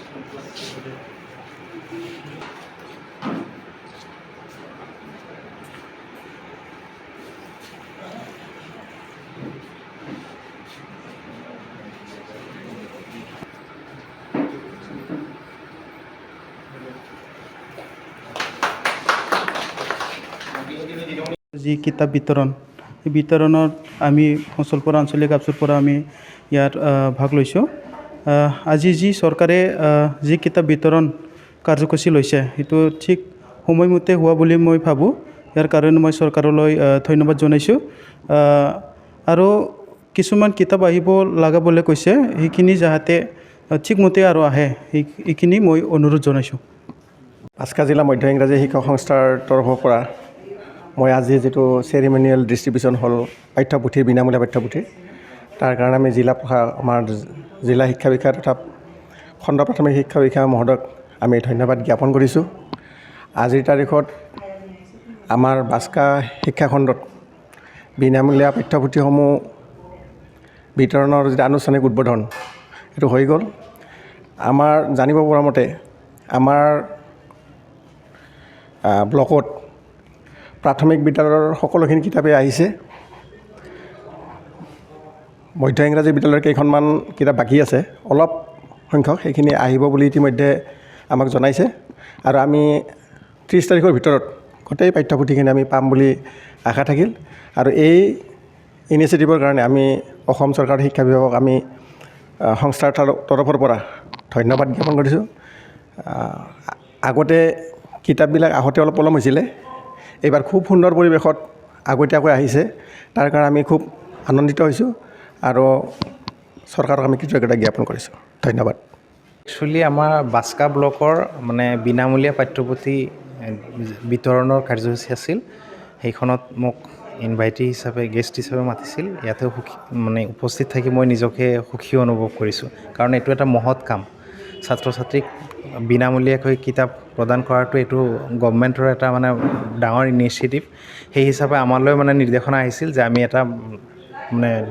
যি কিতাপ বিতৰণ এই বিতৰণত আমি অঞ্চলপৰা আঞ্চলিক আপচুৰপৰা আমি ইয়াত ভাগ লৈছোঁ। আজি যি চৰকাৰে যি কিতাপ বিতৰণ কাৰ্যসূচী লৈছে সেইটো ঠিক সময়মতে হোৱা বুলি মই ভাবোঁ। ইয়াৰ কাৰণে মই চৰকাৰলৈ ধন্যবাদ জনাইছোঁ। আৰু কিছুমান কিতাপ আহিব লগা বুলি কৈছে, সেইখিনি যাতে ঠিকমতে আৰু আহে এইখিনি মই অনুৰোধ জনাইছোঁ। বাস্কা জিলা মধ্য ইংৰাজী শিক্ষক সংস্থাৰ তৰফৰ পৰা মই আজি যিটো চেৰিমনিয়েল ডিষ্ট্ৰিবিউশ্যন হ'ল পাঠ্যপুথিৰ বিনামূলীয়া পাঠ্যপুথি, তাৰ কাৰণে আমি আমাৰ জিলা শিক্ষা বিষয়া তথা খণ্ড প্ৰাথমিক শিক্ষা বিষয়া মহোদয়ক আমি ধন্যবাদ জ্ঞাপন কৰিছোঁ। আজিৰ তাৰিখত আমাৰ বাস্কা শিক্ষাখণ্ডত বিনামূলীয়া পাঠ্যপুথিসমূহ বিতৰণৰ যিটো আনুষ্ঠানিক উদ্বোধন সেইটো হৈ গ'ল। আমাৰ জানিব পৰা মতে আমাৰ ব্লকত প্ৰাথমিক বিদ্যালয়ৰ সকলোখিনি কিতাপেই আহিছে। মধ্য ইংৰাজী বিদ্যালয়ৰ কেইখনমান কিতাপ বাকী আছে, অলপ সংখ্যক, সেইখিনি আহিব বুলি ইতিমধ্যে আমাক জনাইছে। আৰু আমি 30 তাৰিখৰ ভিতৰত গোটেই পাঠ্যপুথিখিনি আমি পাম বুলি আশা থাকিল। আৰু এই ইনিচিয়েটিভৰ কাৰণে আমি অসম চৰকাৰৰ শিক্ষা বিভাগক আমি সংস্থাৰ তৰফৰ পৰা ধন্যবাদ জ্ঞাপন কৰিছোঁ। আগতে কিতাপবিলাক আহোঁতে অলপ পলম হৈছিলে, এইবাৰ খুব সুন্দৰ পৰিৱেশত আগতীয়াকৈ আহিছে, তাৰ কাৰণে আমি খুব আনন্দিত হৈছোঁ আৰু চৰকাৰক আমি কৃতজ্ঞতা জ্ঞাপন কৰিছোঁ। ধন্যবাদ। একচুৱেলি আমাৰ বাস্কা ব্লকৰ মানে বিনামূলীয়া পাঠ্যপুথি বিতৰণৰ কাৰ্যসূচী আছিল। সেইখনত মোক ইনভাইটি হিচাপে গেষ্ট হিচাপে মাতিছিল। ইয়াতে উপস্থিত থাকি মই নিজকে সুখী অনুভৱ কৰিছোঁ, কাৰণ এইটো এটা মহৎ কাম। ছাত্ৰ ছাত্ৰীক বিনামূলীয়াকৈ কিতাপ প্ৰদান কৰাটো এইটো গভৰ্ণমেণ্টৰ এটা ডাঙৰ ইনিচিয়েটিভ। সেই হিচাপে আমালৈ নিৰ্দেশনা আহিছিল যে আমি এটা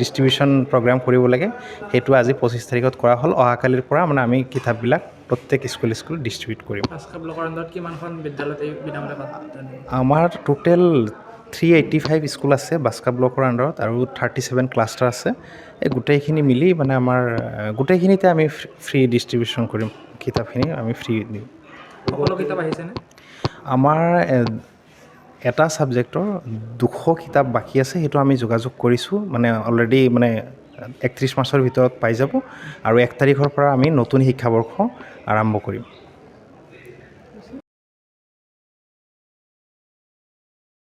ডিষ্ট্ৰিবিউশ্যন প্ৰগ্ৰাম কৰিব লাগে। সেইটো আজি 25 তাৰিখত কৰা হ'ল। অহাকালিৰ পৰা আমি কিতাপবিলাক প্ৰত্যেক স্কুল ডিষ্ট্ৰিবিউট কৰিম। বাস্কা ব্লকৰ আণ্ডাৰত কিমানখন বিদ্যালয়ত এই বিনামূলীয়া পাঠ্যপুথি? আমাৰ টোটেল 385 স্কুল আছে বাস্কা ব্লকৰ আণ্ডাৰত, আৰু 37 ক্লাষ্টাৰ আছে। এই গোটেইখিনি মিলি আমাৰ গোটেইখিনিতে আমি ফ্ৰী ডিষ্ট্ৰিবিউশ্যন কৰিম। কিতাপখিনি আমি ফ্ৰী দিম। সকলো কিতাপ আহিছেনে? আমাৰ এটা ছাবজেক্টৰ 200 কিতাপ বাকী আছে, সেইটো আমি যোগাযোগ কৰিছোঁ। অলৰেডি 31 মাৰ্চৰ ভিতৰত পাই যাব, আৰু 1 তাৰিখৰ পৰা আমি নতুন শিক্ষাবৰ্ষ আৰম্ভ কৰিম।